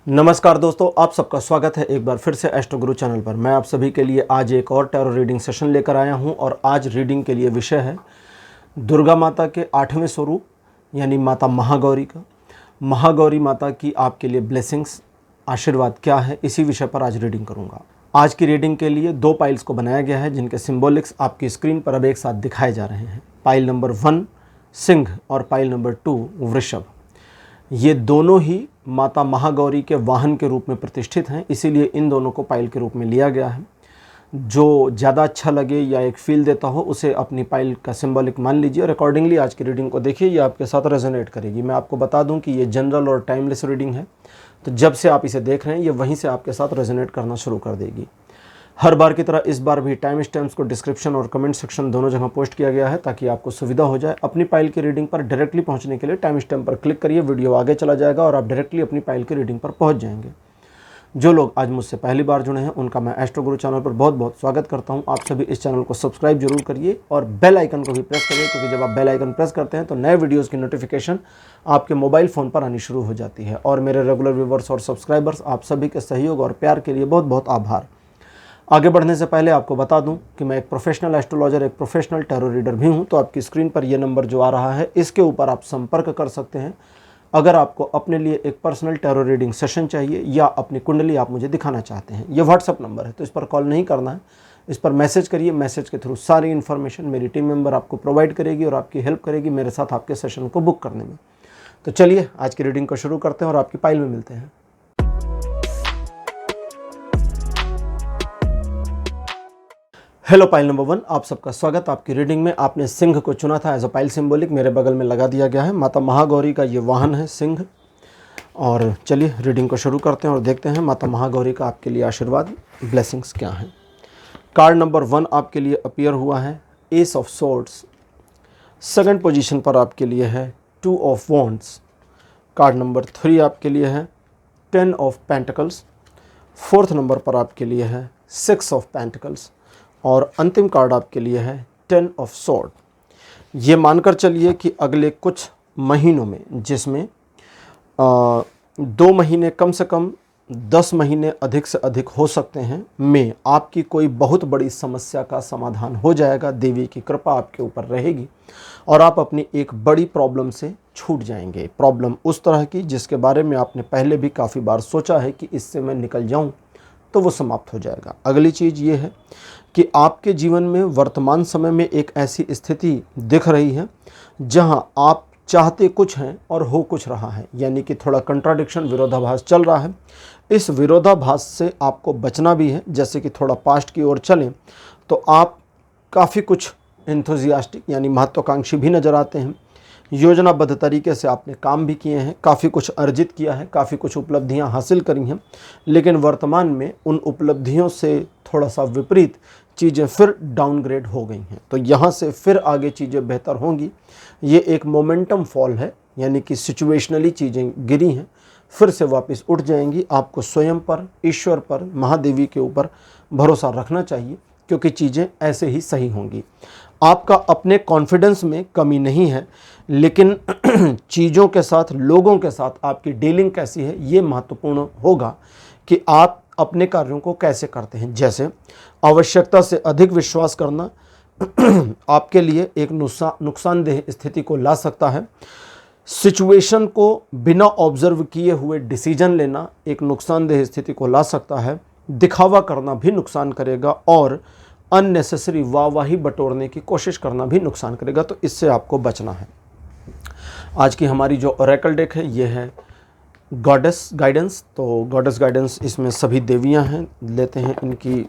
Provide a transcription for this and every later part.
नमस्कार दोस्तों, आप सबका स्वागत है एक बार फिर से एस्ट्रो गुरु चैनल पर। मैं आप सभी के लिए आज एक और टैरो रीडिंग सेशन लेकर आया हूं और आज रीडिंग के लिए विषय है दुर्गा माता के 8वें स्वरूप यानी माता महागौरी का। महागौरी माता की आपके लिए ब्लेसिंग्स, आशीर्वाद क्या है, इसी विषय पर आज रीडिंग करूंगा। आज की रीडिंग के लिए 2 पाइल्स को बनाया गया है जिनके सिंबॉलिक्स आपकी स्क्रीन पर अब एक साथ दिखाए जा रहे हैं। पाइल नंबर 1 सिंह और पाइल नंबर 2 वृषभ। ये दोनों ही माता महागौरी के वाहन के रूप में प्रतिष्ठित हैं, इसीलिए इन दोनों को पाइल के रूप में लिया गया है। जो ज़्यादा अच्छा लगे या एक फील देता हो उसे अपनी पाइल का सिंबॉलिक मान लीजिए और अकॉर्डिंगली आज की रीडिंग को देखिए, ये आपके साथ रेजोनेट करेगी। मैं आपको बता दूं कि ये जनरल और टाइमलेस रीडिंग है, तो जब से आप इसे देख रहे हैं ये वहीं से आपके साथ रेजोनेट करना शुरू कर देगी। हर बार की तरह इस बार भी टाइम स्टैम्प्स को डिस्क्रिप्शन और कमेंट सेक्शन दोनों जगह पोस्ट किया गया है ताकि आपको सुविधा हो जाए। अपनी पाइल की रीडिंग पर डायरेक्टली पहुंचने के लिए टाइम स्टैम्प पर क्लिक करिए, वीडियो आगे चला जाएगा और आप डायरेक्टली अपनी पाइल की रीडिंग पर पहुंच जाएंगे। जो लोग आज मुझसे पहली बार जुड़े हैं उनका मैं एस्ट्रो गुरु चैनल पर बहुत बहुत स्वागत करता हूं। आप सभी इस चैनल को सब्सक्राइब जरूर करिए और बेल आइकन को भी प्रेस करिए, क्योंकि जब आप बेल आइकन प्रेस करते हैं तो नए वीडियोज़ की नोटिफिकेशन आपके मोबाइल फ़ोन पर आनी शुरू हो जाती है। और मेरे रेगुलर व्यूवर्स और सब्सक्राइबर्स, आप सभी के सहयोग और प्यार के लिए बहुत बहुत आभार। आगे बढ़ने से पहले आपको बता दूं कि मैं एक प्रोफेशनल एस्ट्रोलॉजर, एक प्रोफेशनल टैरो रीडर भी हूं। तो आपकी स्क्रीन पर यह नंबर जो आ रहा है इसके ऊपर आप संपर्क कर सकते हैं अगर आपको अपने लिए एक पर्सनल टैरो रीडिंग सेशन चाहिए या अपनी कुंडली आप मुझे दिखाना चाहते हैं। यह व्हाट्सअप नंबर है, तो इस पर कॉल नहीं करना है, इस पर मैसेज करिए। मैसेज के थ्रू सारी इन्फॉर्मेशन मेरी टीम मेंबर आपको प्रोवाइड करेगी और आपकी हेल्प करेगी मेरे साथ आपके सेशन को बुक करने में। तो चलिए आज की रीडिंग को शुरू करते हैं और आपकी पाइल में मिलते हैं। हेलो पाइल नंबर 1, आप सबका स्वागत। आपकी रीडिंग में आपने सिंह को चुना था एज अ पाइल सिंबॉलिक, मेरे बगल में लगा दिया गया है। माता महागौरी का ये वाहन है सिंह। और चलिए रीडिंग को शुरू करते हैं और देखते हैं माता महागौरी का आपके लिए आशीर्वाद, ब्लेसिंग्स क्या हैं। कार्ड नंबर 1 आपके लिए अपीयर हुआ है S of swords. Second position पर आपके लिए है 2 ऑफ वॉन्ड्स। कार्ड नंबर 3 आपके लिए है 10 ऑफ पेंटिकल्स। फोर्थ नंबर पर आपके लिए है 6 ऑफ पेंटिकल्स और अंतिम कार्ड आपके लिए है 10 ऑफ स्वॉर्ड। ये मानकर चलिए कि अगले कुछ महीनों में, जिसमें 2 महीने कम से कम 10 महीने अधिक से अधिक हो सकते हैं, में आपकी कोई बहुत बड़ी समस्या का समाधान हो जाएगा। देवी की कृपा आपके ऊपर रहेगी और आप अपनी एक बड़ी प्रॉब्लम से छूट जाएंगे। प्रॉब्लम उस तरह की जिसके बारे में आपने पहले भी काफ़ी बार सोचा है कि इससे मैं निकल जाऊं, तो वो समाप्त हो जाएगा। अगली चीज़ ये है कि आपके जीवन में वर्तमान समय में एक ऐसी स्थिति दिख रही है जहां आप चाहते कुछ हैं और हो कुछ रहा है, यानी कि थोड़ा कंट्राडिक्शन, विरोधाभास चल रहा है। इस विरोधाभास से आपको बचना भी है। जैसे कि थोड़ा पास्ट की ओर चलें तो आप काफ़ी कुछ एंथुजियास्टिक यानी महत्वाकांक्षी भी नज़र आते हैं। योजनाबद्ध तरीके से आपने काम भी किए हैं, काफ़ी कुछ अर्जित किया है, काफ़ी कुछ उपलब्धियां हासिल करी हैं, लेकिन वर्तमान में उन उपलब्धियों से थोड़ा सा विपरीत चीज़ें फिर डाउनग्रेड हो गई हैं। तो यहाँ से फिर आगे चीज़ें बेहतर होंगी। ये एक मोमेंटम फॉल है, यानी कि सिचुएशनली चीज़ें गिरी हैं, फिर से वापस उठ जाएंगी। आपको स्वयं पर, ईश्वर पर, महादेवी के ऊपर भरोसा रखना चाहिए, क्योंकि चीज़ें ऐसे ही सही होंगी। आपका अपने कॉन्फिडेंस में कमी नहीं है, लेकिन चीज़ों के साथ, लोगों के साथ आपकी डीलिंग कैसी है ये महत्वपूर्ण होगा कि आप अपने कार्यों को कैसे करते हैं। जैसे आवश्यकता से अधिक विश्वास करना आपके लिए एक नुकसानदेह स्थिति को ला सकता है। सिचुएशन को बिना ऑब्जर्व किए हुए डिसीजन लेना एक नुकसानदेह स्थिति को ला सकता है। दिखावा करना भी नुकसान करेगा और अननेसेसरी वाहवाही बटोरने की कोशिश करना भी नुकसान करेगा, तो इससे आपको बचना है। आज की हमारी जो ओरेकल डेक है ये है गॉडेस गाइडेंस। तो गॉडेस गाइडेंस, इसमें सभी देवियां हैं। लेते हैं इनकी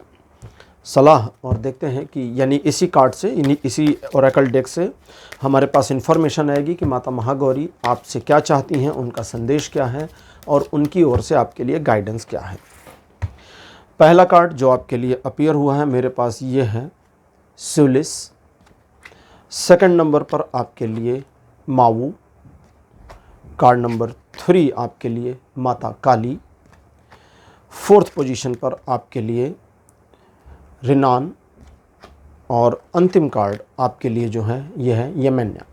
सलाह और देखते हैं कि यानी इसी कार्ड से, इसी ओरेकल डेक से हमारे पास इन्फॉर्मेशन आएगी कि माता महागौरी आपसे क्या चाहती हैं, उनका संदेश क्या है और उनकी ओर से आपके लिए गाइडेंस क्या है। पहला कार्ड जो आपके लिए अपीयर हुआ है मेरे पास ये है सिवलिस। सेकंड नंबर पर आपके लिए मावू। कार्ड नंबर 3 आपके लिए माता काली। फोर्थ पोजीशन पर आपके लिए रिनान और अंतिम कार्ड आपके लिए जो है यह है यमन्या।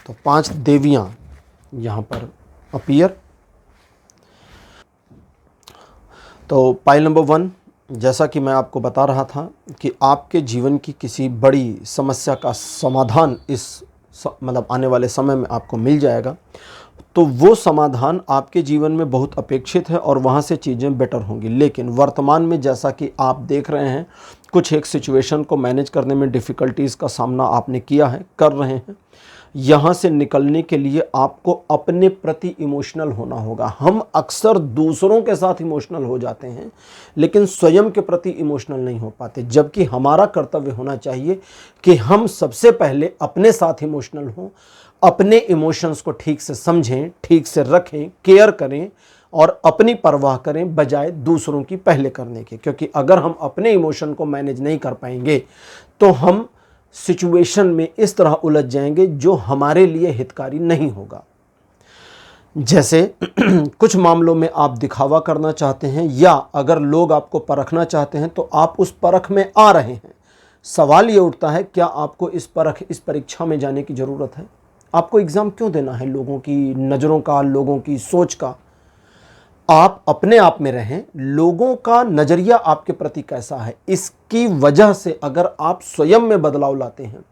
तो 5 देवियां यहाँ पर अपीयर। तो पाइल नंबर 1, जैसा कि मैं आपको बता रहा था कि आपके जीवन की किसी बड़ी समस्या का समाधान मतलब आने वाले समय में आपको मिल जाएगा, तो वो समाधान आपके जीवन में बहुत अपेक्षित है और वहाँ से चीज़ें बेटर होंगी। लेकिन वर्तमान में जैसा कि आप देख रहे हैं, कुछ एक सिचुएशन को मैनेज करने में डिफ़िकल्टीज़ का सामना आपने किया है, कर रहे हैं। यहाँ से निकलने के लिए आपको अपने प्रति इमोशनल होना होगा। हम अक्सर दूसरों के साथ इमोशनल हो जाते हैं, लेकिन स्वयं के प्रति इमोशनल नहीं हो पाते, जबकि हमारा कर्तव्य होना चाहिए कि हम सबसे पहले अपने साथ इमोशनल हों, अपने इमोशंस को ठीक से समझें, ठीक से रखें, केयर करें और अपनी परवाह करें बजाय दूसरों की पहले करने के। क्योंकि अगर हम अपने इमोशन को मैनेज नहीं कर पाएंगे तो हम सिचुएशन में इस तरह उलझ जाएंगे जो हमारे लिए हितकारी नहीं होगा। जैसे कुछ मामलों में आप दिखावा करना चाहते हैं या अगर लोग आपको परखना चाहते हैं तो आप उस परख में आ रहे हैं। सवाल ये उठता है, क्या आपको इस परीक्षा में जाने की ज़रूरत है? आपको एग्ज़ाम क्यों देना है लोगों की नज़रों का, लोगों की सोच का? आप अपने आप में रहें, लोगों का नज़रिया आपके प्रति कैसा है, इसकी वजह से अगर आप स्वयं में बदलाव लाते हैं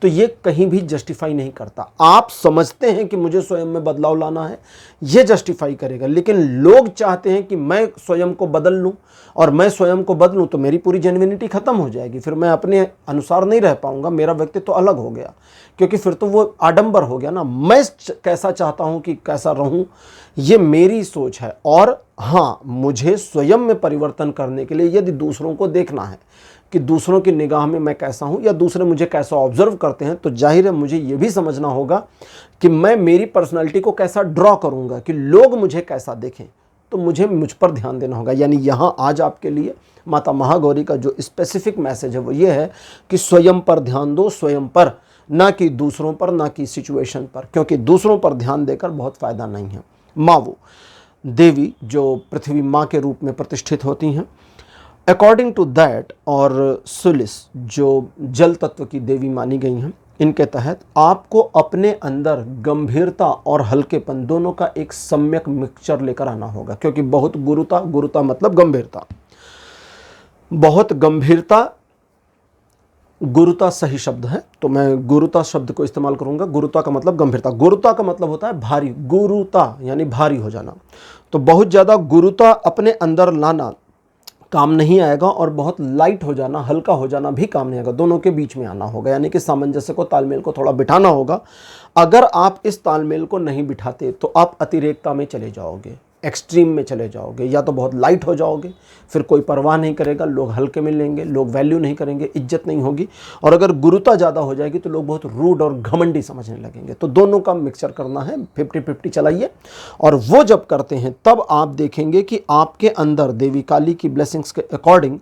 तो ये कहीं भी जस्टिफाई नहीं करता। आप समझते हैं कि मुझे स्वयं में बदलाव लाना है, ये जस्टिफाई करेगा, लेकिन लोग चाहते हैं कि मैं स्वयं को बदल लूं और मैं स्वयं को बदलूं तो मेरी पूरी जेन्युइनिटी खत्म हो जाएगी, फिर मैं अपने अनुसार नहीं रह पाऊंगा, मेरा व्यक्तित्व तो अलग हो गया, क्योंकि फिर तो वो आडंबर हो गया ना। मैं कैसा चाहता हूं कि कैसा रहूं, ये मेरी सोच है। और हाँ, मुझे स्वयं में परिवर्तन करने के लिए यदि दूसरों को देखना है कि दूसरों की निगाह में मैं कैसा हूं या दूसरे मुझे कैसा ऑब्जर्व करते हैं, तो जाहिर है मुझे ये भी समझना होगा कि मैं मेरी पर्सनालिटी को कैसा ड्रॉ करूंगा कि लोग मुझे कैसा देखें, तो मुझ पर ध्यान देना होगा। यानी यहाँ आज आपके लिए माता महागौरी का जो स्पेसिफिक मैसेज है वो ये है कि स्वयं पर ध्यान दो, स्वयं पर, ना कि दूसरों पर, ना कि सिचुएशन पर, क्योंकि दूसरों पर ध्यान देकर बहुत फ़ायदा नहीं है। माँ वो देवी जो पृथ्वी माँ के रूप में प्रतिष्ठित होती हैं, अकॉर्डिंग टू दैट, और सुलिस जो जल तत्व की देवी मानी गई हैं, इनके तहत आपको अपने अंदर गंभीरता और हल्केपन दोनों का एक सम्यक मिक्सचर लेकर आना होगा। क्योंकि बहुत गुरुता मतलब गंभीरता, बहुत गंभीरता, गुरुता सही शब्द है तो मैं गुरुता शब्द को इस्तेमाल करूंगा। गुरुता का मतलब गंभीरता, गुरुता का मतलब होता है भारी, गुरुता यानी भारी हो जाना। तो बहुत ज़्यादा गुरुता अपने अंदर लाना काम नहीं आएगा और बहुत लाइट हो जाना, हल्का हो जाना भी काम नहीं आएगा। दोनों के बीच में आना होगा, यानी कि सामंजस्य को, तालमेल को थोड़ा बिठाना होगा। अगर आप इस तालमेल को नहीं बिठाते तो आप अतिरेकता में चले जाओगे, एक्सट्रीम में चले जाओगे, या तो बहुत लाइट हो जाओगे, फिर कोई परवाह नहीं करेगा, लोग हल्के में लेंगे, लोग वैल्यू नहीं करेंगे, इज्जत नहीं होगी। और अगर गुरुता ज़्यादा हो जाएगी तो लोग बहुत रूड और घमंडी समझने लगेंगे। तो दोनों का मिक्सचर करना है, 50-50 चलाइए। और वो जब करते हैं तब आप देखेंगे कि आपके अंदर देवी काली की ब्लेसिंग्स के अकॉर्डिंग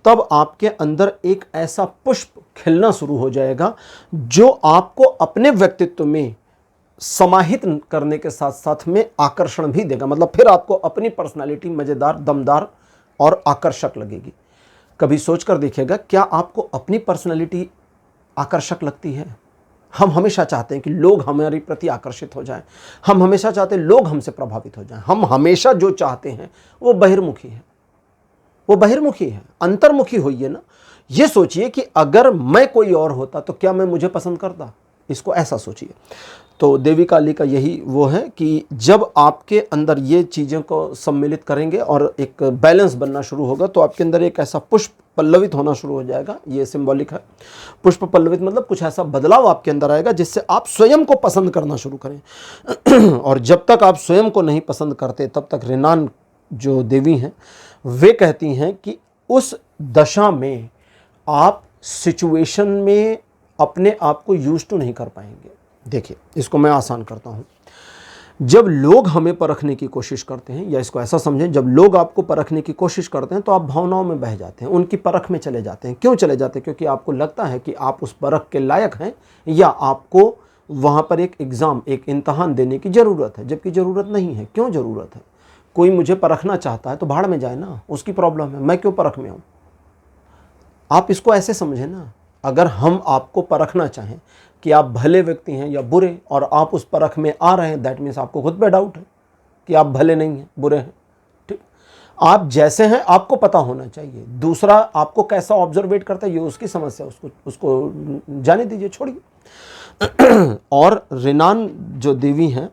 तब आपके अंदर एक ऐसा पुष्प खिलना शुरू हो जाएगा जो आपको अपने व्यक्तित्व में समाहित करने के साथ साथ में आकर्षण भी देगा। मतलब फिर आपको अपनी पर्सनालिटी मज़ेदार, दमदार और आकर्षक लगेगी। कभी सोच कर देखिएगा, क्या आपको अपनी पर्सनालिटी आकर्षक लगती है? हम हमेशा चाहते हैं कि लोग हमारे प्रति आकर्षित हो जाएं, हम हमेशा चाहते हैं लोग हमसे प्रभावित हो जाएं। हम हमेशा जो चाहते हैं वो बहिर्मुखी है, वो बहिर्मुखी है, अंतर्मुखी होइए ना। ये सोचिए कि अगर मैं कोई और होता तो क्या मैं मुझे पसंद करता, इसको ऐसा सोचिए। तो देवी काली का यही वो है कि जब आपके अंदर ये चीज़ों को सम्मिलित करेंगे और एक बैलेंस बनना शुरू होगा तो आपके अंदर एक ऐसा पुष्प पल्लवित होना शुरू हो जाएगा। ये सिंबॉलिक है, पुष्प पल्लवित मतलब कुछ ऐसा बदलाव आपके अंदर आएगा जिससे आप स्वयं को पसंद करना शुरू करें। और जब तक आप स्वयं को नहीं पसंद करते तब तक रेनान जो देवी हैं वे कहती हैं कि उस दशा में आप सिचुएशन में अपने आप को यूज टू नहीं कर पाएंगे। देखिए, इसको मैं आसान करता हूँ। जब लोग हमें परखने की कोशिश करते हैं, या इसको ऐसा समझें, जब लोग आपको परखने की कोशिश करते हैं तो आप भावनाओं में बह जाते हैं, उनकी परख में चले जाते हैं। क्यों चले जाते हैं? क्योंकि आपको लगता है कि आप उस परख के लायक हैं या आपको वहाँ पर एक एग्ज़ाम, एक इम्तहान देने की ज़रूरत है, जबकि ज़रूरत नहीं है। क्यों ज़रूरत है? कोई मुझे परखना चाहता है तो भाड़ में जाए ना, उसकी प्रॉब्लम है, मैं क्यों परख में हूँ? आप इसको ऐसे समझें ना, अगर हम आपको परखना चाहें कि आप भले व्यक्ति हैं या बुरे और आप उस परख में आ रहे हैं, दैट मीन्स आपको खुद पे डाउट है कि आप भले नहीं हैं, बुरे हैं। ठीक, आप जैसे हैं आपको पता होना चाहिए, दूसरा आपको कैसा ऑब्जर्वेट करता है ये उसकी समस्या, उसको जाने दीजिए, छोड़िए। और रिनान जो देवी हैं,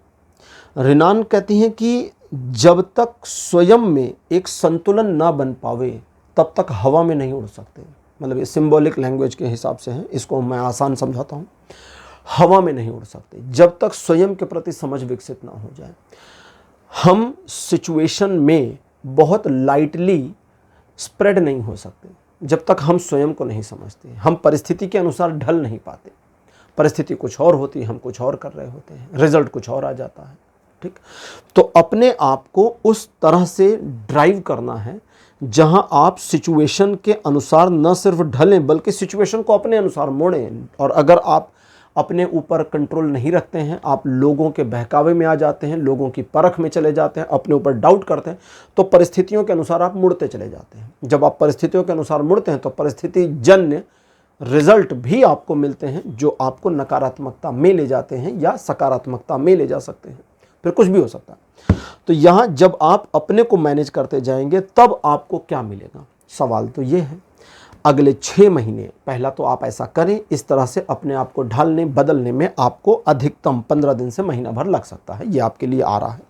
रिनान कहती हैं कि जब तक स्वयं में एक संतुलन ना बन पावे तब तक हवा में नहीं उड़ सकते। मतलब ये सिंबॉलिक लैंग्वेज के हिसाब से है, इसको मैं आसान समझाता हूँ। हवा में नहीं उड़ सकते जब तक स्वयं के प्रति समझ विकसित ना हो जाए। हम सिचुएशन में बहुत लाइटली स्प्रेड नहीं हो सकते जब तक हम स्वयं को नहीं समझते। हम परिस्थिति के अनुसार ढल नहीं पाते, परिस्थिति कुछ और होती है, हम कुछ और कर रहे होते हैं, रिजल्ट कुछ और आ जाता है। ठीक, तो अपने आप को उस तरह से ड्राइव करना है जहां आप सिचुएशन के अनुसार न सिर्फ ढलें बल्कि सिचुएशन को अपने अनुसार मोड़ें। और अगर आप अपने ऊपर कंट्रोल नहीं रखते हैं, आप लोगों के बहकावे में आ जाते हैं, लोगों की परख में चले जाते हैं, अपने ऊपर डाउट करते हैं, तो परिस्थितियों के अनुसार आप मुड़ते चले जाते हैं। जब आप परिस्थितियों के अनुसार मुड़ते हैं तो परिस्थिति जन्य रिजल्ट भी आपको मिलते हैं जो आपको नकारात्मकता में ले जाते हैं या सकारात्मकता में ले जा सकते हैं, फिर कुछ भी हो सकता है। तो यहाँ जब आप अपने को मैनेज करते जाएंगे तब आपको क्या मिलेगा, सवाल तो ये है। अगले 6 महीने पहला तो आप ऐसा करें, इस तरह से अपने आप को ढालने बदलने में आपको अधिकतम 15 दिन से महीना भर लग सकता है। ये आपके लिए आ रहा है,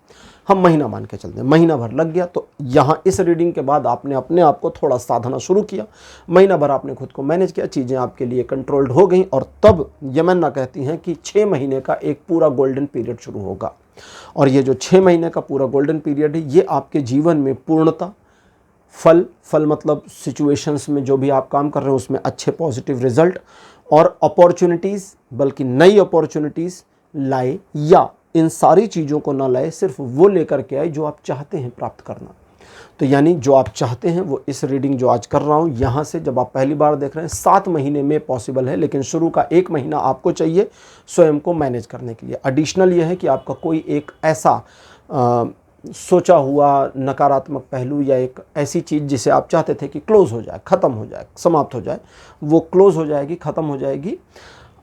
हम महीना मान के चलते हैं। महीना भर लग गया तो यहाँ इस रीडिंग के बाद आपने अपने आप को थोड़ा साधना शुरू किया, महीना भर आपने खुद को मैनेज किया, चीज़ें आपके लिए कंट्रोल्ड हो गई और तब यमन्ना कहती हैं कि 6 महीने का एक पूरा गोल्डन पीरियड शुरू होगा। और ये जो 6 महीने का पूरा गोल्डन पीरियड है ये आपके जीवन में पूर्णता, फल मतलब सिचुएशंस में जो भी आप काम कर रहे हैं उसमें अच्छे पॉजिटिव रिजल्ट और अपॉर्चुनिटीज़, बल्कि नई अपॉर्चुनिटीज़ लाए, या इन सारी चीज़ों को ना लाए, सिर्फ वो लेकर के आए जो आप चाहते हैं प्राप्त करना। तो यानी जो आप चाहते हैं वो इस रीडिंग जो आज कर रहा हूँ यहाँ से जब आप पहली बार देख रहे हैं 7 महीने में पॉसिबल है, लेकिन शुरू का 1 महीना आपको चाहिए स्वयं को मैनेज करने के लिए। एडिशनल ये है कि आपका कोई एक ऐसा सोचा हुआ नकारात्मक पहलू या एक ऐसी चीज़ जिसे आप चाहते थे कि क्लोज़ हो जाए, ख़त्म हो जाए, समाप्त हो जाए, वो क्लोज़ हो जाएगी, ख़त्म हो जाएगी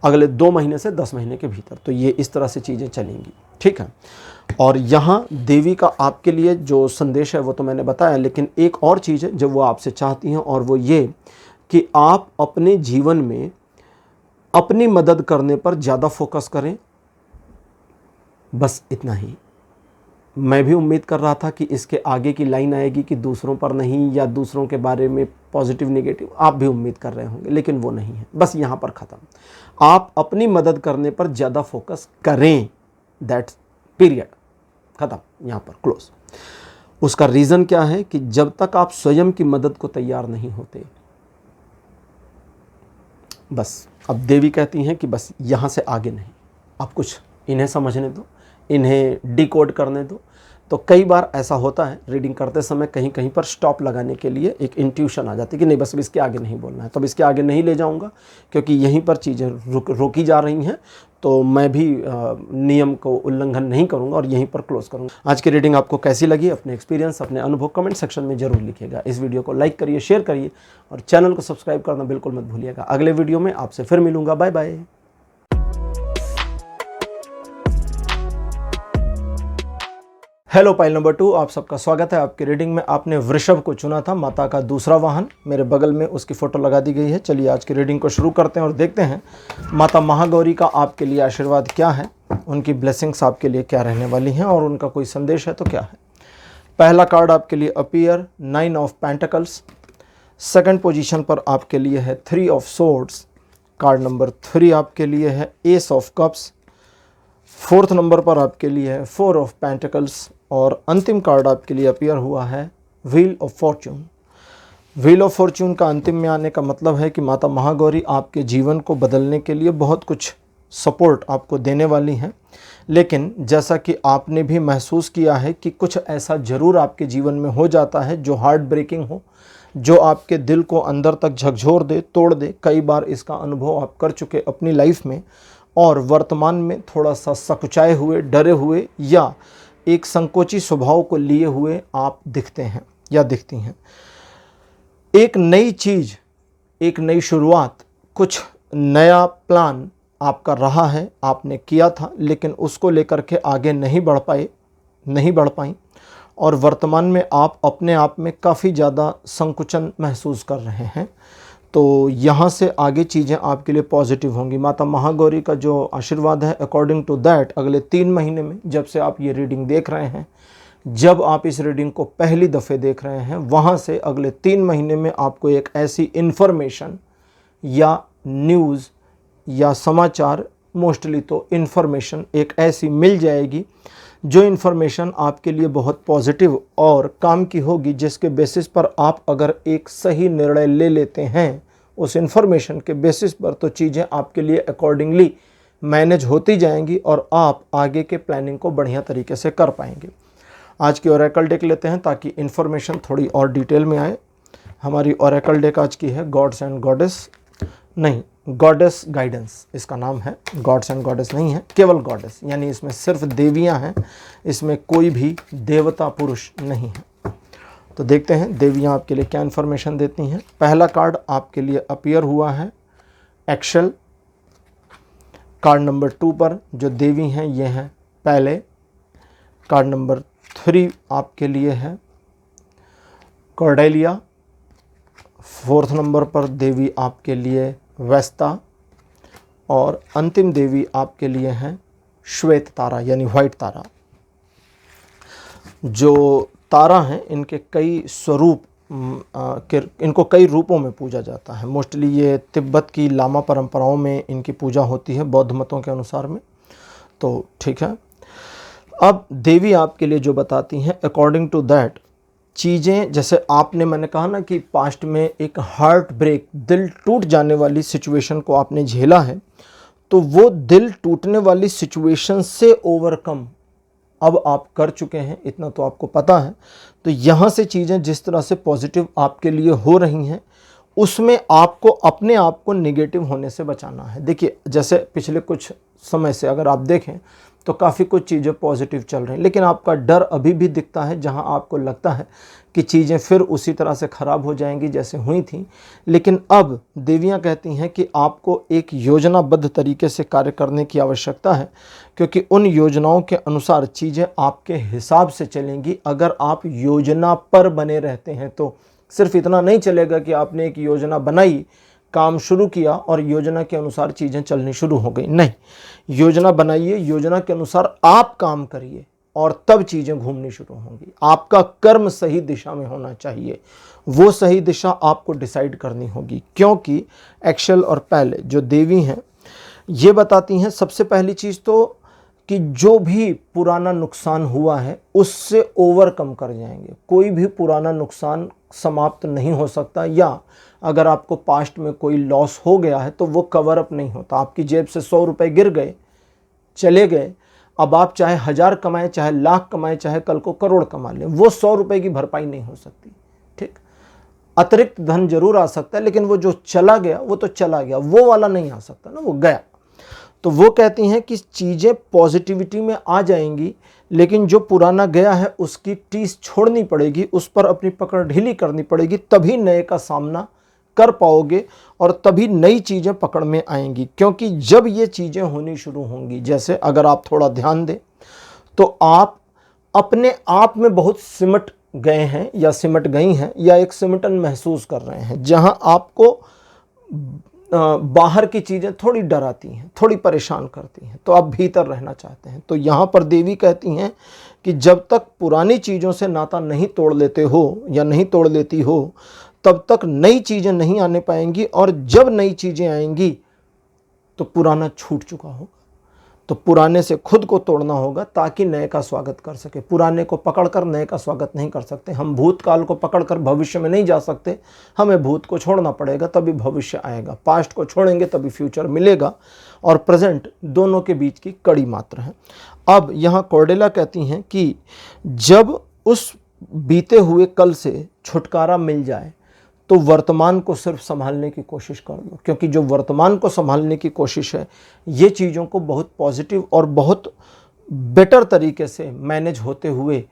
अगले 2 महीने से 10 महीने के भीतर। तो ये इस तरह से चीज़ें चलेंगी, ठीक है। और यहाँ देवी का आपके लिए जो संदेश है वो तो मैंने बताया, लेकिन एक और चीज़ है जो वो आपसे चाहती हैं और वो ये कि आप अपने जीवन में अपनी मदद करने पर ज़्यादा फोकस करें, बस इतना ही। मैं भी उम्मीद कर रहा था कि इसके आगे की लाइन आएगी कि दूसरों पर नहीं या दूसरों के बारे में पॉजिटिव नेगेटिव, आप भी उम्मीद कर रहे होंगे, लेकिन वो नहीं है, बस यहाँ पर ख़त्म। आप अपनी मदद करने पर ज़्यादा फोकस करें, दैट्स पीरियड, ख़त्म, यहाँ पर क्लोज। उसका रीज़न क्या है कि जब तक आप स्वयं की मदद को तैयार नहीं होते, बस अब देवी कहती हैं कि बस यहाँ से आगे नहीं, आप कुछ इन्हें समझने दो, इन्हें डिकोड करने दो। तो कई बार ऐसा होता है रीडिंग करते समय कहीं कहीं पर स्टॉप लगाने के लिए एक इंट्यूशन आ जाती है कि नहीं बस अब इसके आगे नहीं बोलना है, तो अब इसके आगे नहीं ले जाऊंगा क्योंकि यहीं पर चीज़ें रोकी जा रही हैं, तो मैं भी नियम को उल्लंघन नहीं करूंगा और यहीं पर क्लोज करूंगा। आज की रीडिंग आपको कैसी लगी, अपने एक्सपीरियंस, अपने अनुभव कमेंट सेक्शन में जरूर लिखिएगा। इस वीडियो को लाइक करिए, शेयर करिए और चैनल को सब्सक्राइब करना बिल्कुल मत भूलिएगा। अगले वीडियो में आपसे फिर मिलूंगा, bye bye. Hello pile number 2, आप सबका स्वागत है। आपकी रीडिंग में आपने वृषभ को चुना था, माता का दूसरा वाहन। मेरे बगल में उसकी फ़ोटो लगा दी गई है। चलिए आज की रीडिंग को शुरू करते हैं और देखते हैं माता महागौरी का आपके लिए आशीर्वाद क्या है, उनकी ब्लेसिंग्स आपके लिए क्या रहने वाली हैं और उनका कोई संदेश है तो क्या है। पहला कार्ड आपके लिए appear 9 of pentacles. Second position पर आपके लिए है 3 ऑफ सोर्ड्स। कार्ड नंबर 3 आपके लिए है S of cups. Fourth number पर आपके लिए है 4 ऑफ पेंटिकल्स और अंतिम कार्ड आपके लिए अपीयर हुआ है wheel of Fortune. Wheel of Fortune का अंतिम में आने का मतलब है कि माता महागौरी आपके जीवन को बदलने के लिए बहुत कुछ सपोर्ट आपको देने वाली हैं, लेकिन जैसा कि आपने भी महसूस किया है कि कुछ ऐसा ज़रूर आपके जीवन में हो जाता है जो हार्ट ब्रेकिंग हो, जो आपके दिल को अंदर तक झकझोर दे, तोड़ दे। कई बार इसका अनुभव आप कर चुके अपनी लाइफ में और वर्तमान में थोड़ा सा सकुचाए हुए, डरे हुए या एक संकोची स्वभाव को लिए हुए आप दिखते हैं या दिखती हैं। एक नई चीज़, एक नई शुरुआत, कुछ नया प्लान आपका रहा है, आपने किया था, लेकिन उसको लेकर के आगे नहीं बढ़ पाई, और वर्तमान में आप अपने आप में काफ़ी ज़्यादा संकुचन महसूस कर रहे हैं। तो यहाँ से आगे चीज़ें आपके लिए पॉजिटिव होंगी। माता महागौरी का जो आशीर्वाद है, अकॉर्डिंग टू दैट अगले 3 महीने में, जब से आप ये रीडिंग देख रहे हैं, जब आप इस रीडिंग को पहली दफ़े देख रहे हैं, वहाँ से अगले 3 महीने में आपको एक ऐसी इन्फॉर्मेशन या न्यूज़ या समाचार, मोस्टली तो इन्फॉर्मेशन एक ऐसी मिल जाएगी जो इन्फॉर्मेशन आपके लिए बहुत पॉजिटिव और काम की होगी, जिसके बेसिस पर आप अगर एक सही निर्णय ले लेते हैं उस इन्फॉर्मेशन के बेसिस पर, तो चीज़ें आपके लिए अकॉर्डिंगली मैनेज होती जाएंगी और आप आगे के प्लानिंग को बढ़िया तरीके से कर पाएंगे। आज की ओरेकल डेक लेते हैं ताकि इन्फॉर्मेशन थोड़ी और डिटेल में आए। हमारी ओरेकल डेक आज की है गॉड्स एंड गॉडेस, नहीं गॉडेस गाइडेंस इसका नाम है, गॉड्स एंड गॉडेस नहीं है, केवल गॉडेस, यानी इसमें सिर्फ देवियां हैं, इसमें कोई भी देवता पुरुष नहीं है। तो देखते हैं देवियां आपके लिए क्या इन्फॉर्मेशन देती हैं। पहला कार्ड आपके लिए अपीयर हुआ है एक्सेल। कार्ड नंबर 2 पर जो देवी हैं ये हैं पहले। कार्ड नंबर 3 आपके लिए है कॉर्डेलिया। 4th नंबर पर देवी आपके लिए वेस्ता, और अंतिम देवी आपके लिए हैं श्वेत तारा यानी व्हाइट तारा। जो तारा हैं इनके कई स्वरूप इनको कई रूपों में पूजा जाता है। मोस्टली ये तिब्बत की लामा परंपराओं में इनकी पूजा होती है, बौद्ध मतों के अनुसार में। तो ठीक है, अब देवी आपके लिए जो बताती हैं अकॉर्डिंग टू दैट चीज़ें, जैसे आपने, मैंने कहा ना कि पास्ट में एक हार्ट ब्रेक, दिल टूट जाने वाली सिचुएशन को आपने झेला है, तो वो दिल टूटने वाली सिचुएशन से ओवरकम अब आप कर चुके हैं, इतना तो आपको पता है। तो यहाँ से चीज़ें जिस तरह से पॉजिटिव आपके लिए हो रही हैं, उसमें आपको अपने आप को नेगेटिव होने से बचाना है। देखिए, जैसे पिछले कुछ समय से अगर आप देखें तो काफ़ी कुछ चीज़ें पॉजिटिव चल रही हैं, लेकिन आपका डर अभी भी दिखता है, जहां आपको लगता है कि चीज़ें फिर उसी तरह से ख़राब हो जाएंगी जैसे हुई थी। लेकिन अब देवियां कहती हैं कि आपको एक योजनाबद्ध तरीके से कार्य करने की आवश्यकता है, क्योंकि उन योजनाओं के अनुसार चीज़ें आपके हिसाब से चलेंगी। अगर आप योजना पर बने रहते हैं तो सिर्फ इतना नहीं चलेगा कि आपने एक योजना बनाई, काम शुरू किया और योजना के अनुसार चीज़ें चलनी शुरू हो गई। नहीं, योजना बनाइए, योजना के अनुसार आप काम करिए और तब चीज़ें घूमनी शुरू होंगी। आपका कर्म सही दिशा में होना चाहिए, वो सही दिशा आपको डिसाइड करनी होगी। क्योंकि एक्सेल और पहले जो देवी हैं ये बताती हैं, सबसे पहली चीज़ तो कि जो भी पुराना नुकसान हुआ है उससे ओवरकम कर जाएंगे। कोई भी पुराना नुकसान समाप्त नहीं हो सकता, या अगर आपको पास्ट में कोई लॉस हो गया है तो वो कवर अप नहीं होता। आपकी जेब से 100 रुपये गिर गए, चले गए, अब आप चाहे 1000 कमाएं, चाहे लाख कमाएं, चाहे कल को करोड़ कमा लें, वो 100 रुपये की भरपाई नहीं हो सकती। ठीक, अतिरिक्त धन जरूर आ सकता है, लेकिन वो जो चला गया वो तो चला गया, वो वाला नहीं आ सकता ना, वो गया। तो वो कहती हैं कि चीज़ें पॉजिटिविटी में आ जाएंगी, लेकिन जो पुराना गया है उसकी टीस छोड़नी पड़ेगी, उस पर अपनी पकड़ ढीली करनी पड़ेगी, तभी नए का सामना कर पाओगे और तभी नई चीज़ें पकड़ में आएंगी। क्योंकि जब ये चीज़ें होनी शुरू होंगी, जैसे अगर आप थोड़ा ध्यान दें तो आप अपने आप में बहुत सिमट गए हैं या सिमट गई हैं, या एक सिमटन महसूस कर रहे हैं, जहां आपको बाहर की चीज़ें थोड़ी डराती हैं, थोड़ी परेशान करती हैं, तो आप भीतर रहना चाहते हैं। तो यहाँ पर देवी कहती हैं कि जब तक पुरानी चीज़ों से नाता नहीं तोड़ लेते हो या नहीं तोड़ लेती हो, तब तक नई चीज़ें नहीं आने पाएंगी, और जब नई चीज़ें आएंगी तो पुराना छूट चुका होगा। तो पुराने से खुद को तोड़ना होगा ताकि नए का स्वागत कर सके। पुराने को पकड़कर नए का स्वागत नहीं कर सकते। हम भूतकाल को पकड़कर भविष्य में नहीं जा सकते, हमें भूत को छोड़ना पड़ेगा तभी भविष्य आएगा। पास्ट को छोड़ेंगे तभी फ्यूचर मिलेगा, और प्रेजेंट दोनों के बीच की कड़ी मात्र है। अब यहाँ कॉर्डेला कहती हैं कि जब उस बीते हुए कल से छुटकारा मिल जाए तो वर्तमान को सिर्फ संभालने की कोशिश कर लो, क्योंकि जो वर्तमान को संभालने की कोशिश है ये चीज़ों को बहुत पॉजिटिव और बहुत बेटर तरीके से मैनेज होते हुए,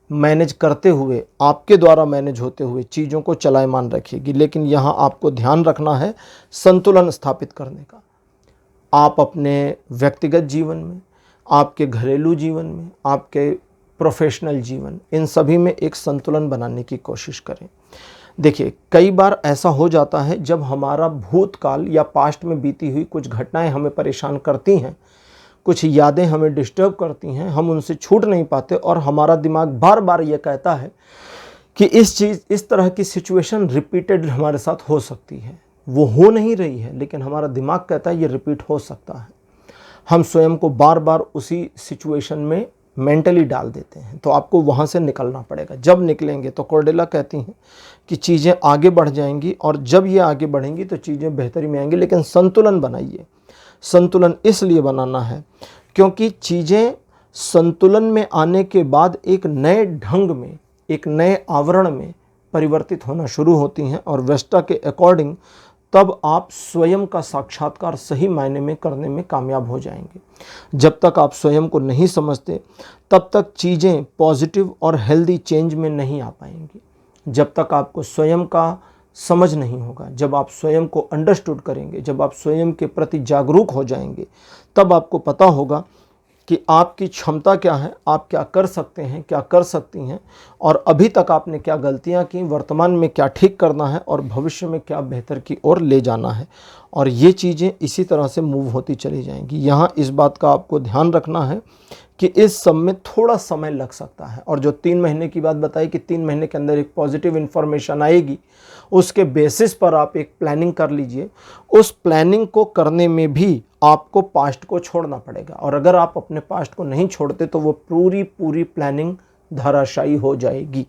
मैनेज करते हुए, आपके द्वारा मैनेज होते हुए चीज़ों को चलायमान रखेगी। लेकिन यहाँ आपको ध्यान रखना है संतुलन स्थापित करने का। आप अपने व्यक्तिगत जीवन में, आपके घरेलू जीवन में, आपके प्रोफेशनल जीवन, इन सभी में एक संतुलन बनाने की कोशिश करें। देखिए, कई बार ऐसा हो जाता है जब हमारा भूतकाल या पास्ट में बीती हुई कुछ घटनाएं हमें परेशान करती हैं, कुछ यादें हमें डिस्टर्ब करती हैं, हम उनसे छूट नहीं पाते और हमारा दिमाग बार बार ये कहता है कि इस तरह की सिचुएशन रिपीटेड हमारे साथ हो सकती है। वो हो नहीं रही है, लेकिन हमारा दिमाग कहता है ये रिपीट हो सकता है। हम स्वयं को बार बार उसी सिचुएशन में मेंटली डाल देते हैं। तो आपको वहाँ से निकलना पड़ेगा। जब निकलेंगे तो कॉर्डेला कहती हैं कि चीज़ें आगे बढ़ जाएंगी, और जब ये आगे बढ़ेंगी तो चीज़ें बेहतरी में आएंगी। लेकिन संतुलन बनाइए। संतुलन इसलिए बनाना है क्योंकि चीज़ें संतुलन में आने के बाद एक नए ढंग में, एक नए आवरण में परिवर्तित होना शुरू होती हैं, और वेस्टा के अकॉर्डिंग तब आप स्वयं का साक्षात्कार सही मायने में करने में कामयाब हो जाएंगे। जब तक आप स्वयं को नहीं समझते तब तक चीज़ें पॉजिटिव और हेल्दी चेंज में नहीं आ पाएंगी। जब तक आपको स्वयं का समझ नहीं होगा, जब आप स्वयं को अंडरस्टूड करेंगे, जब आप स्वयं के प्रति जागरूक हो जाएंगे, तब आपको पता होगा कि आपकी क्षमता क्या है, आप क्या कर सकते हैं, क्या कर सकती हैं, और अभी तक आपने क्या गलतियां की, वर्तमान में क्या ठीक करना है और भविष्य में क्या बेहतर की ओर ले जाना है। और ये चीज़ें इसी तरह से मूव होती चली जाएंगी। यहाँ इस बात का आपको ध्यान रखना है कि इस सब में थोड़ा समय लग सकता है, और जो 3 महीने की बात बताई कि 3 महीने के अंदर एक पॉजिटिव इन्फॉर्मेशन आएगी, उसके बेसिस पर आप एक प्लानिंग कर लीजिए। उस प्लानिंग को करने में भी आपको पास्ट को छोड़ना पड़ेगा, और अगर आप अपने पास्ट को नहीं छोड़ते तो वो पूरी प्लानिंग धराशायी हो जाएगी।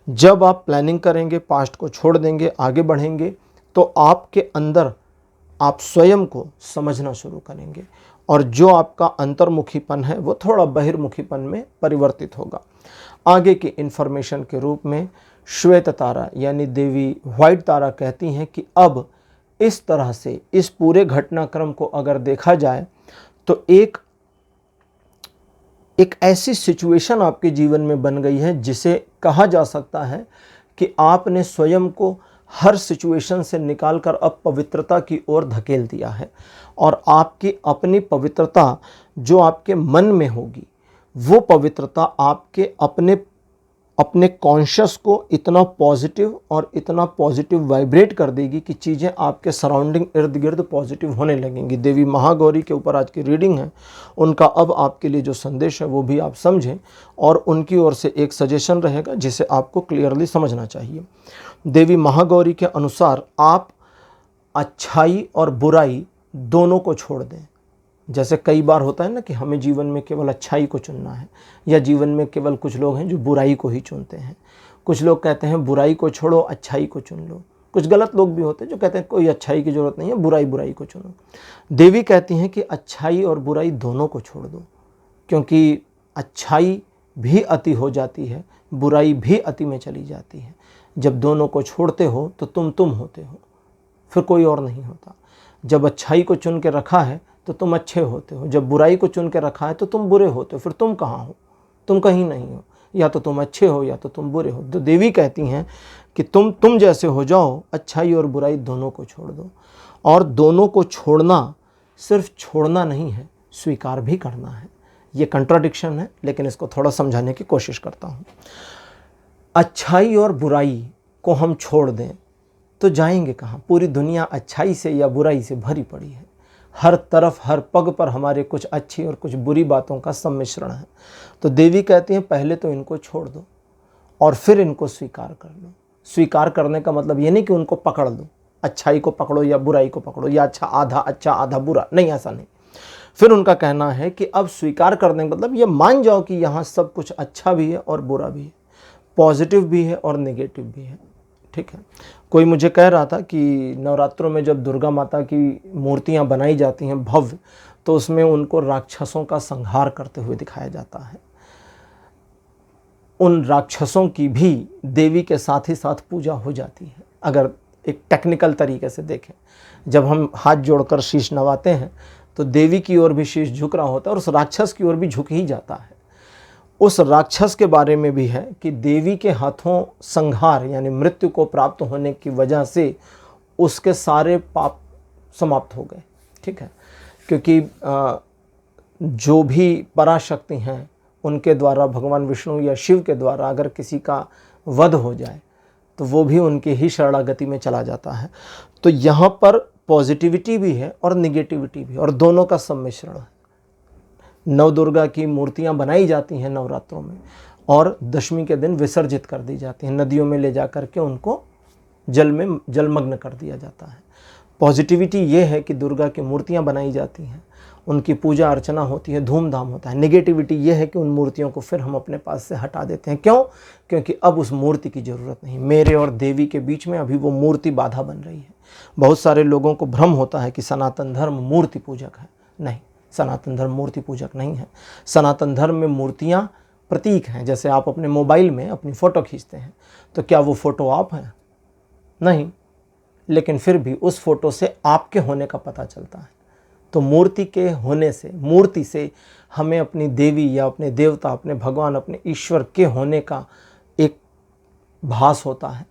जब आप प्लानिंग करेंगे, पास्ट को छोड़ देंगे, आगे बढ़ेंगे, तो आपके अंदर आप स्वयं को समझना शुरू करेंगे, और जो आपका अंतर्मुखीपन है वो थोड़ा बहिर्मुखीपन में परिवर्तित होगा। आगे की इन्फॉर्मेशन के रूप में श्वेत तारा यानी देवी व्हाइट तारा कहती हैं कि अब इस तरह से इस पूरे घटनाक्रम को अगर देखा जाए तो एक ऐसी सिचुएशन आपके जीवन में बन गई है जिसे कहा जा सकता है कि आपने स्वयं को हर सिचुएशन से निकालकर अब पवित्रता की ओर धकेल दिया है, और आपकी अपनी पवित्रता जो आपके मन में होगी, वो पवित्रता आपके अपने कॉन्शियस को इतना पॉजिटिव और इतना पॉजिटिव वाइब्रेट कर देगी कि चीज़ें आपके सराउंडिंग इर्द गिर्द पॉजिटिव होने लगेंगी। देवी महागौरी के ऊपर आज की रीडिंग है, उनका अब आपके लिए जो संदेश है वो भी आप समझें, और उनकी ओर से एक सजेशन रहेगा जिसे आपको क्लियरली समझना चाहिए। देवी महागौरी के अनुसार आप अच्छाई और बुराई दोनों को छोड़ दें। जैसे कई बार होता है ना कि हमें जीवन में केवल अच्छाई को चुनना है, या जीवन में केवल कुछ लोग हैं जो बुराई को ही चुनते हैं। कुछ लोग कहते हैं बुराई को छोड़ो, अच्छाई को चुन लो। कुछ गलत लोग भी होते हैं जो कहते हैं कोई अच्छाई की ज़रूरत नहीं है, बुराई को चुनो। देवी कहती हैं कि अच्छाई और बुराई दोनों को छोड़ दो, क्योंकि अच्छाई भी अति हो जाती है, बुराई भी अति में चली जाती है। जब दोनों को छोड़ते हो तो तुम होते हो, फिर कोई और नहीं होता। जब अच्छाई को चुन के रखा है तो तुम अच्छे होते हो, जब बुराई को चुन के रखा है तो तुम बुरे होते हो। फिर तुम कहाँ हो? तुम कहीं नहीं हो। या तो तुम अच्छे हो या तो तुम बुरे हो। तो देवी कहती हैं कि तुम जैसे हो जाओ, अच्छाई और बुराई दोनों को छोड़ दो। और दोनों को छोड़ना सिर्फ छोड़ना नहीं है, स्वीकार भी करना है। ये कंट्राडिक्शन है, लेकिन इसको थोड़ा समझाने की कोशिश करता हूँ। अच्छाई और बुराई को हम छोड़ दें तो जाएंगे कहाँ? पूरी दुनिया अच्छाई से या बुराई से भरी पड़ी है। हर तरफ, हर पग पर हमारे कुछ अच्छी और कुछ बुरी बातों का सम्मिश्रण है। तो देवी कहती हैं पहले तो इनको छोड़ दो और फिर इनको स्वीकार कर लो। स्वीकार करने का मतलब ये नहीं कि उनको पकड़ लो, अच्छाई को पकड़ो या बुराई को पकड़ो, या अच्छा आधा बुरा, नहीं, ऐसा नहीं। फिर उनका कहना है कि अब स्वीकार करने का मतलब ये मान जाओ कि यहाँ सब कुछ अच्छा भी है और बुरा भी है, पॉजिटिव भी है और नेगेटिव भी है। ठीक है। कोई मुझे कह रहा था कि नवरात्रों में जब दुर्गा माता की मूर्तियां बनाई जाती हैं भव्य, तो उसमें उनको राक्षसों का संहार करते हुए दिखाया जाता है। उन राक्षसों की भी देवी के साथ ही साथ पूजा हो जाती है। अगर एक टेक्निकल तरीके से देखें, जब हम हाथ जोड़कर शीश नवाते हैं तो देवी की ओर भी शीश झुक रहा होता है और उस राक्षस की ओर भी झुक ही जाता है। उस राक्षस के बारे में भी है कि देवी के हाथों संहार यानी मृत्यु को प्राप्त होने की वजह से उसके सारे पाप समाप्त हो गए। ठीक है, क्योंकि जो भी पराशक्ति हैं उनके द्वारा, भगवान विष्णु या शिव के द्वारा अगर किसी का वध हो जाए तो वो भी उनकी ही शरणागति में चला जाता है। तो यहाँ पर पॉजिटिविटी भी है और निगेटिविटी भी, और दोनों का सम्मिश्रण है। नव दुर्गा की मूर्तियाँ बनाई जाती हैं नवरात्रों में, और दशमी के दिन विसर्जित कर दी जाती हैं, नदियों में ले जा कर के उनको जल में जलमग्न कर दिया जाता है। पॉजिटिविटी ये है कि दुर्गा की मूर्तियाँ बनाई जाती हैं, उनकी पूजा अर्चना होती है, धूमधाम होता है। नेगेटिविटी ये है कि उन मूर्तियों को फिर हम अपने पास से हटा देते हैं। क्यों? क्योंकि अब उस मूर्ति की ज़रूरत नहीं। मेरे और देवी के बीच में अभी वो मूर्ति बाधा बन रही है। बहुत सारे लोगों को भ्रम होता है कि सनातन धर्म मूर्ति पूजक है। नहीं, सनातन धर्म मूर्ति पूजक नहीं है। सनातन धर्म में मूर्तियाँ प्रतीक हैं। जैसे आप अपने मोबाइल में अपनी फ़ोटो खींचते हैं, तो क्या वो फ़ोटो आप हैं? नहीं, लेकिन फिर भी उस फोटो से आपके होने का पता चलता है। तो मूर्ति के होने से, मूर्ति से हमें अपनी देवी या अपने देवता, अपने भगवान, अपने ईश्वर के होने का एक भास होता है।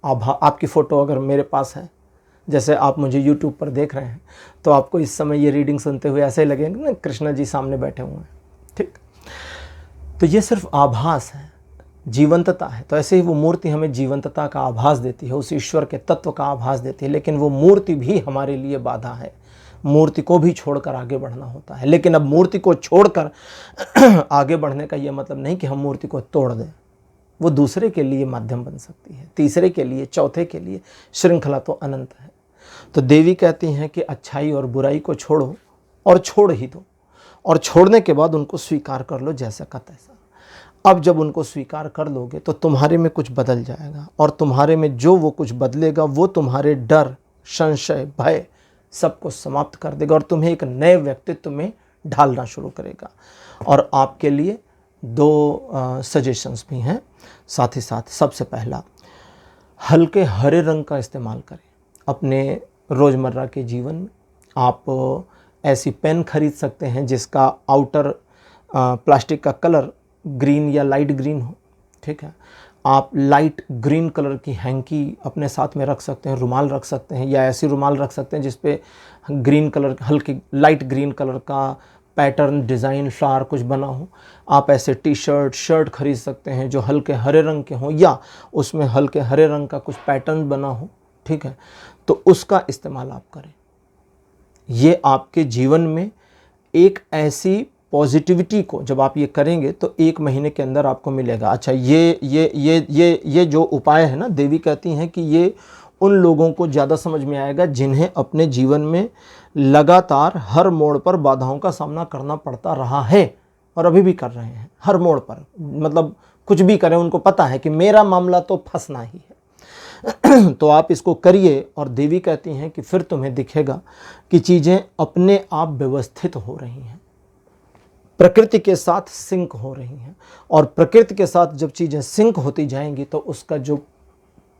आपकी फ़ोटो अगर मेरे पास है, जैसे आप मुझे YouTube पर देख रहे हैं, तो आपको इस समय ये रीडिंग सुनते हुए ऐसे ही लगेगा ना कृष्णा जी सामने बैठे हुए हैं। ठीक, तो ये सिर्फ आभास है, जीवंतता है। तो ऐसे ही वो मूर्ति हमें जीवंतता का आभास देती है, उस ईश्वर के तत्व का आभास देती है। लेकिन वो मूर्ति भी हमारे लिए बाधा है। मूर्ति को भी छोड़कर आगे बढ़ना होता है। लेकिन अब मूर्ति को छोड़कर आगे बढ़ने का ये मतलब नहीं कि हम मूर्ति को तोड़ दें। वो दूसरे के लिए माध्यम बन सकती है, तीसरे के लिए, चौथे के लिए। श्रृंखला तो अनंत है। तो देवी कहती हैं कि अच्छाई और बुराई को छोड़ो, और छोड़ ही दो, और छोड़ने के बाद उनको स्वीकार कर लो जैसा का तैसा। अब जब उनको स्वीकार कर लोगे तो तुम्हारे में कुछ बदल जाएगा, और तुम्हारे में जो वो कुछ बदलेगा वो तुम्हारे डर, संशय, भय सबको समाप्त कर देगा, और तुम्हें एक नए व्यक्तित्व में ढालना शुरू करेगा। और आपके लिए दो सजेशंस भी हैं साथ ही साथ। सबसे पहला, हल्के हरे रंग का इस्तेमाल करें अपने रोज़मर्रा के जीवन में। आप ऐसी पेन खरीद सकते हैं जिसका आउटर प्लास्टिक का कलर ग्रीन या लाइट ग्रीन हो। ठीक है, आप लाइट ग्रीन कलर की हैंकी अपने साथ में रख सकते हैं, रुमाल रख सकते हैं, या ऐसी रुमाल रख सकते हैं जिस पे ग्रीन कलर, हल्की लाइट ग्रीन कलर का पैटर्न, डिज़ाइन, फ्लावर कुछ बना हो। आप ऐसे शर्ट खरीद सकते हैं जो हल्के हरे रंग के हों, या उसमें हल्के हरे रंग का कुछ पैटर्न बना हो। ठीक है, तो उसका इस्तेमाल आप करें। ये आपके जीवन में एक ऐसी पॉजिटिविटी को जब आप ये करेंगे तो 1 महीने के अंदर आपको मिलेगा। अच्छा, ये जो उपाय है ना, देवी कहती हैं कि ये उन लोगों को ज़्यादा समझ में आएगा जिन्हें अपने जीवन में लगातार हर मोड़ पर बाधाओं का सामना करना पड़ता रहा है, और अभी भी कर रहे हैं हर मोड़ पर। मतलब कुछ भी करें, उनको पता है कि मेरा मामला तो फंसना ही है। तो आप इसको करिए, और देवी कहती हैं कि फिर तुम्हें दिखेगा कि चीज़ें अपने आप व्यवस्थित हो रही हैं, प्रकृति के साथ सिंक हो रही हैं। और प्रकृति के साथ जब चीज़ें सिंक होती जाएंगी तो उसका जो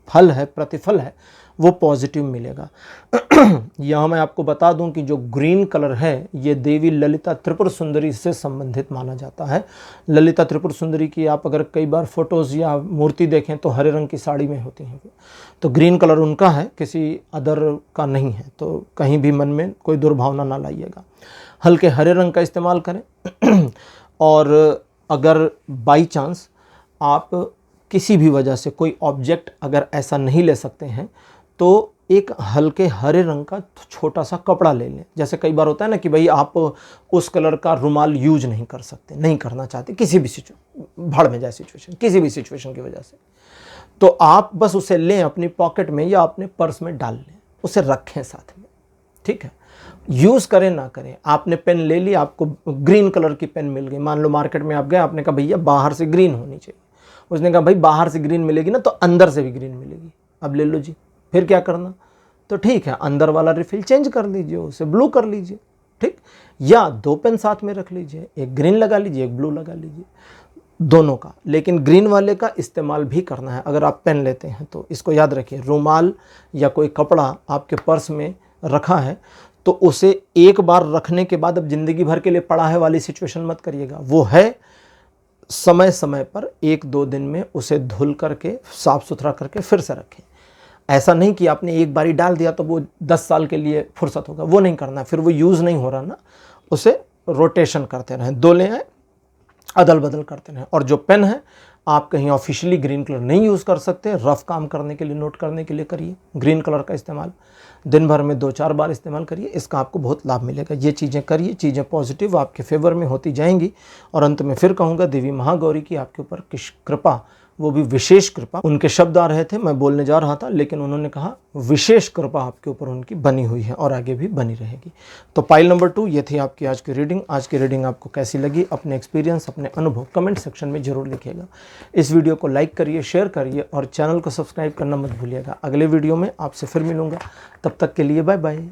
फल है, प्रतिफल है, वो पॉजिटिव मिलेगा। यहाँ मैं आपको बता दूं कि जो ग्रीन कलर है ये देवी ललिता त्रिपुर सुंदरी से संबंधित माना जाता है। ललिता त्रिपुर सुंदरी की आप अगर कई बार फोटोज़ या मूर्ति देखें तो हरे रंग की साड़ी में होती हैं, तो ग्रीन कलर उनका है, किसी अदर का नहीं है। तो कहीं भी मन में कोई दुर्भावना ना लाइएगा, हल्के हरे रंग का इस्तेमाल करें। और अगर बाई चांस आप किसी भी वजह से कोई ऑब्जेक्ट अगर ऐसा नहीं ले सकते हैं तो एक हल्के हरे रंग का छोटा सा कपड़ा ले लें। जैसे कई बार होता है ना कि भाई आप उस कलर का रुमाल यूज नहीं कर सकते, नहीं करना चाहते, किसी भी भाड़ में जाए सिचुएशन, किसी भी सिचुएशन की वजह से, तो आप बस उसे लें, अपनी पॉकेट में या अपने पर्स में डाल लें, उसे रखें साथ में। ठीक है, यूज़ करें ना करें। आपने पेन ले ली, आपको ग्रीन कलर की पेन मिल गई, मान लो मार्केट में आप गए, आपने कहा भैया बाहर से ग्रीन होनी चाहिए, उसने कहा भाई बाहर से ग्रीन मिलेगी ना तो अंदर से भी ग्रीन मिलेगी, अब ले लो जी। फिर क्या करना? तो ठीक है, अंदर वाला रिफिल चेंज कर लीजिए, उसे ब्लू कर लीजिए। ठीक, या 2 पेन साथ में रख लीजिए, एक ग्रीन लगा लीजिए, एक ब्लू लगा लीजिए, दोनों का। लेकिन ग्रीन वाले का इस्तेमाल भी करना है अगर आप पेन लेते हैं तो। इसको याद रखिए, रुमाल या कोई कपड़ा आपके पर्स में रखा है तो उसे एक बार रखने के बाद अब ज़िंदगी भर के लिए पड़ा है वाली सिचुएशन मत करिएगा। वो है, समय समय पर 1-2 दिन में उसे धुल करके साफ़ सुथरा करके फिर से रखें। ऐसा नहीं कि आपने एक बारी डाल दिया तो वो 10 साल के लिए फुर्सत होगा, वो नहीं करना। फिर वो यूज़ नहीं हो रहा ना, उसे रोटेशन करते रहें। 2 ले आए, अदल बदल करते रहें। और जो पेन है आप कहीं ऑफिशियली ग्रीन कलर नहीं यूज़ कर सकते, रफ काम करने के लिए, नोट करने के लिए करिए ग्रीन कलर का इस्तेमाल। दिन भर में 2-4 बार इस्तेमाल करिए, इसका आपको बहुत लाभ मिलेगा। ये चीज़ें करिए, चीज़ें पॉजिटिव आपके फेवर में होती जाएंगी। और अंत में फिर कहूँगा, देवी महागौरी की आपके ऊपर कृपा, वो भी विशेष कृपा, उनके शब्द आ रहे थे, मैं बोलने जा रहा था, लेकिन उन्होंने कहा विशेष कृपा आपके ऊपर उनकी बनी हुई है और आगे भी बनी रहेगी। तो पाइल नंबर 2 ये थी आपकी आज की रीडिंग। आज की रीडिंग आपको कैसी लगी, अपने एक्सपीरियंस, अपने अनुभव कमेंट सेक्शन में जरूर लिखिएगा। इस वीडियो को लाइक करिए, शेयर करिए और चैनल को सब्सक्राइब करना मत भूलिएगा। अगले वीडियो में आपसे फिर मिलूंगा, तब तक के लिए बाय बाय।